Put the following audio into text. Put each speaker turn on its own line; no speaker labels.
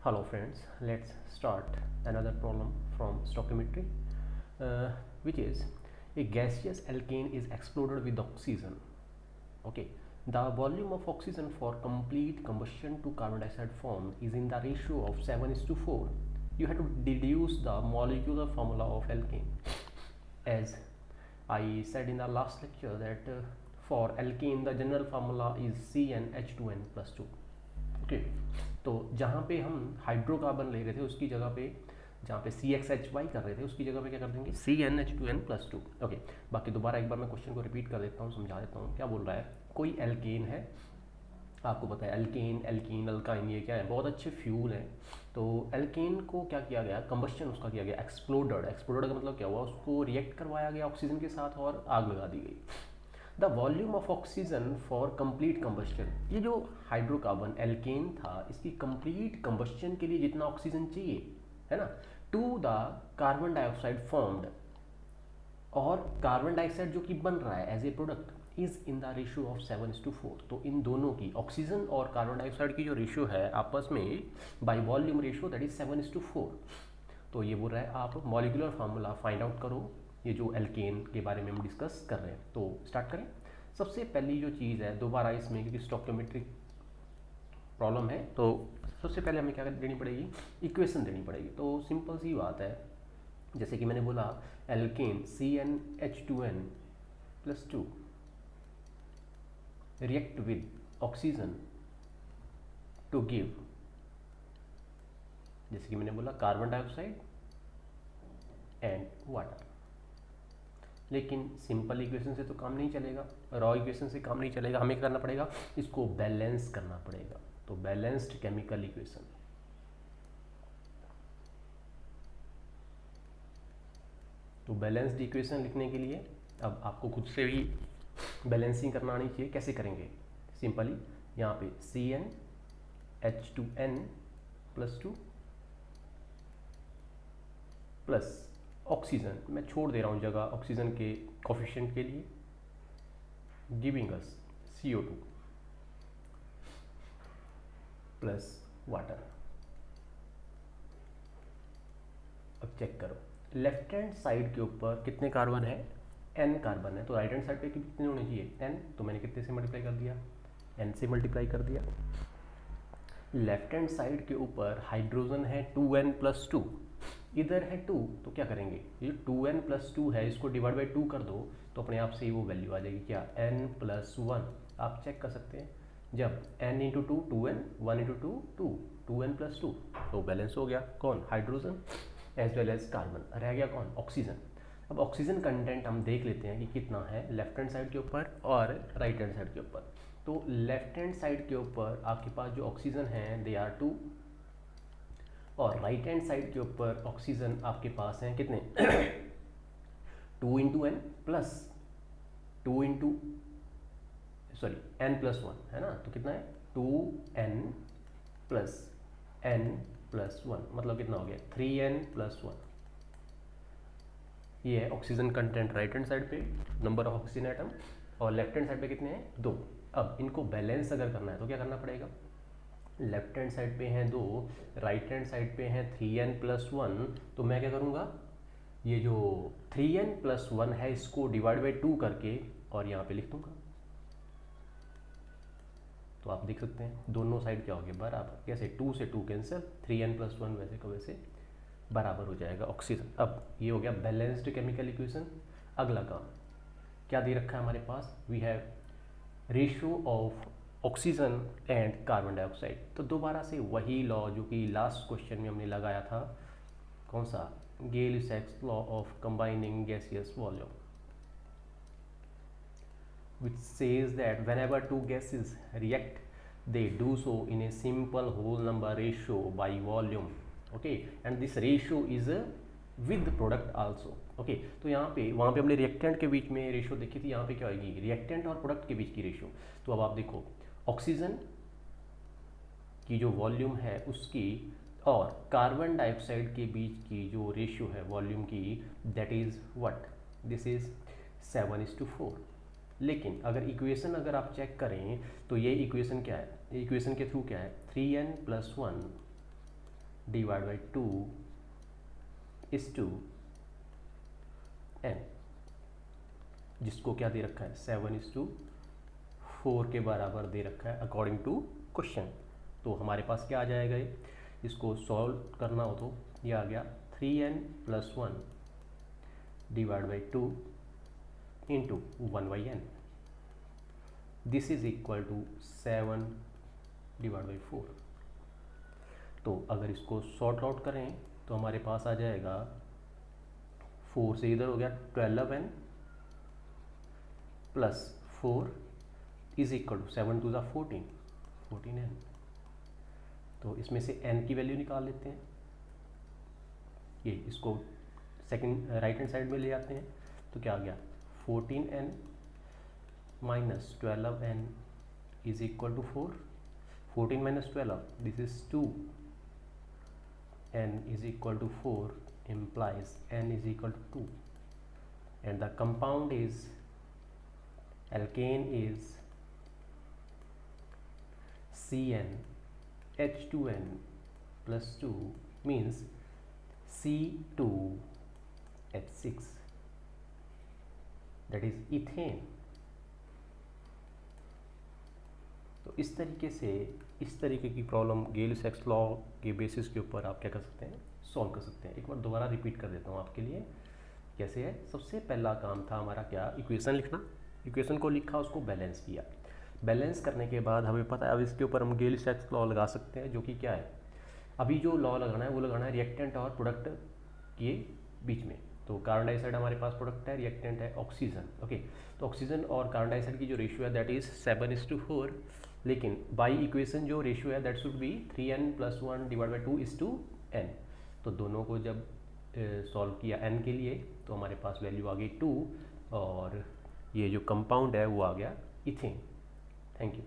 Hello friends, let's start another problem from stoichiometry, which is a gaseous alkane is exploded with oxygen. Okay, the volume of oxygen for complete combustion to carbon dioxide formed is in the ratio of 7:4. You have to deduce the molecular formula of alkane. As I said in the last lecture that for alkane the general formula is CnH2n+2. Okay तो जहाँ पे हम hydrocarbon ले रहे थे उसकी जगह पे जहाँ पे CXHY कर रहे थे उसकी जगह पे क्या कर देंगे CnH2n+2. ओके, बाकी दोबारा एक बार मैं क्वेश्चन को रिपीट कर देता हूँ, समझा देता हूँ. क्या बोल रहा है, कोई एल्केन है, आपको पता है एल्केन एल्कीन अल्काइन ये क्या है, बहुत अच्छे फ्यूल हैं. तो एल्केन को क्या किया गया, कंबस्शन उसका किया गया, एक्सप्लोडेड. एक्सप्लोडेड का मतलब क्या हुआ, उसको रिएक्ट करवाया गया ऑक्सीजन के साथ और आग लगा दी गई. The volume of oxygen for complete combustion, ये जो हाइड्रोकार्बन एल्केन था इसकी कंप्लीट कंबस्शन के लिए जितना ऑक्सीजन चाहिए है ना, to the carbon dioxide formed, और कार्बन डाइऑक्साइड जो कि बन रहा है as a product is in the ratio of 7:4. तो इन दोनों की ऑक्सीजन और कार्बन डाइऑक्साइड की जो रेशियो है आपस में by volume ratio that is 7:4. तो ये बोल रहा है आप मॉलिक्यूलर फार्मूला फाइंड आउट करो, ये जो एल्केन के बारे में हम डिस्कस कर रहे हैं. तो स्टार्ट करें. सबसे पहली जो चीज़ है दोबारा इसमें, क्योंकि स्टोइकियोमेट्रिक प्रॉब्लम है तो सबसे पहले हमें क्या देनी पड़ेगी, इक्वेशन देनी पड़ेगी. तो सिंपल सी बात है, जैसे कि मैंने बोला alkane CnH2n+2 react with oxygen to give, जैसे कि मैंने बोला कार्बन डाइऑक्साइड एंड वाटर. लेकिन सिंपल इक्वेशन से तो काम नहीं चलेगा, रॉ इक्वेशन से काम नहीं चलेगा, हमें करना पड़ेगा, इसको बैलेंस करना पड़ेगा. तो बैलेंस्ड केमिकल इक्वेशन. तो बैलेंस्ड इक्वेशन लिखने के लिए अब आपको खुद से भी बैलेंसिंग करना आनी चाहिए. कैसे करेंगे, सिंपली यहाँ पे CnH2n+2 प्लस ऑक्सीजन, मैं छोड़ दे रहा हूँ जगह ऑक्सीजन के कोफिशिएंट के लिए, giving us CO2 plus water. अब चेक करो, लेफ्ट हैंड साइड के ऊपर कितने कार्बन है, n कार्बन है, तो राइट हैंड साइड पे कितने होने चाहिए, n. तो मैंने कितने से मल्टीप्लाई कर दिया, n से मल्टीप्लाई कर दिया. लेफ्ट हैंड साइड के ऊपर हाइड्रोजन है 2n+2, इधर है 2, तो क्या करेंगे, ये 2n+2 है, इसको डिवाइड बाई 2 कर दो तो अपने आप से ही वो वैल्यू आ जाएगी, क्या, n+1. आप चेक कर सकते हैं, जब n into 2 2n, 1 into 2 2, 2n+2, तो बैलेंस हो गया कौन, hydrogen as well as carbon. रह गया कौन, ऑक्सीजन. अब ऑक्सीजन कंटेंट हम देख लेते हैं कि कितना है लेफ्ट हैंड साइड के ऊपर और राइट हैंड साइड के ऊपर. तो लेफ्ट हैंड साइड के ऊपर आपके पास जो ऑक्सीजन है दे आर 2, और राइट हैंड साइड के ऊपर ऑक्सीजन आपके पास हैं कितने 2 into n plus 2 into sorry n+1 है ना, तो कितना है 2n प्लस n+1, मतलब कितना हो गया 3n+1. ये है oxygen content right hand side पे, नंबर ऑफ ऑक्सीजन एटम, और लेफ्ट हैंड साइड पे कितने हैं 2. अब इनको बैलेंस अगर करना है तो क्या करना पड़ेगा, लेफ्ट हैंड साइड पे हैं 2, राइट हैंड साइड पे हैं 3n+1, तो मैं क्या करूँगा, ये जो 3n+1 है इसको डिवाइड बाई 2 करके और यहाँ पे लिख दूँगा. तो आप देख सकते हैं दोनों साइड क्या हो गया बराबर, कैसे 2 से 2 कैंसिल, 3n+1 वैसे को वैसे बराबर हो जाएगा ऑक्सीजन. अब ये हो गया बैलेंस्ड केमिकल इक्वेशन. अगला काम क्या दे रखा है हमारे पास, we have ratio of oxygen and carbon dioxide. तो दोबारा से वही लॉ जो कि लास्ट क्वेश्चन में हमने लगाया था, कौन सा, Gay Lussac's law of combining gaseous volume, which says that whenever two gases react they do so in a simple whole number ratio by volume. Okay, and this ratio is with product also. Okay, तो यहाँ पे वहाँ पे हमने reactant के बीच में ratio देखी थी, यहाँ पे क्या होगी रिएक्टेंट और प्रोडक्ट के बीच की रेशियो. तो अब आप देखो ऑक्सीजन की जो वॉल्यूम है उसकी और कार्बन डाइऑक्साइड के बीच की जो रेशियो है वॉल्यूम की, that is what, this is 7:4. लेकिन अगर इक्वेशन अगर आप चेक करें तो ये इक्वेशन क्या है, इक्वेशन के थ्रू क्या है 3n+1 divide by 2 is to n, जिसको क्या दे रखा है 7:4 के बराबर दे रखा है अकॉर्डिंग टू क्वेश्चन। तो हमारे पास क्या आ जाएगा, ये इसको सॉल्व करना हो तो ये आ गया 3n + 1 divide by 2 into 1/n, this is equal to 7 divide by 4। तो अगर इसको सॉर्ट आउट करें तो हमारे पास आ जाएगा 4 से इधर हो गया 12n plus 4 is equal to 7 2 14n। तो इसमें से n की वैल्यू निकाल लेते हैं, ये इसको सेकंड राइट हैंड साइड में ले आते हैं। तो क्या आ गया 14n minus 12n is equal to 4, 14 minus 12 this is 2, n is equal to 4 implies n is equal to 2, and the compound is alkane is CnH2n plus 2 means C2H6, that is ethane। तो इस तरीके से इस तरीके की problem गेल-साइक्स law के basis के ऊपर आप क्या कर सकते हैं, सॉल्व कर सकते हैं। एक बार दोबारा रिपीट कर देता हूँ आपके लिए कैसे है। सबसे पहला काम था हमारा क्या, इक्वेशन लिखना। इक्वेशन को लिखा, उसको बैलेंस किया। बैलेंस करने के बाद हमें पता है अब इसके ऊपर हम गेल-साइक्स लॉ लगा सकते हैं, जो कि क्या है, अभी जो लॉ लगाना है वो लगाना है रिएक्टेंट और प्रोडक्ट के बीच में। तो कार्बन डाइऑक्साइड हमारे पास प्रोडक्ट है, रिएक्टेंट है ऑक्सीजन। ओके, तो ऑक्सीजन और कार्बन डाइऑक्साइड की जो रेशियो है दैट इज 7:4, लेकिन बाई इक्वेशन जो रेशियो है that should be 3n + 1 divide by 2 is to n। तो दोनों को जब सॉल्व किया n के लिए तो हमारे पास वैल्यू आ गई 2, और ये जो कंपाउंड है वो आ गया इथेन। Thank you.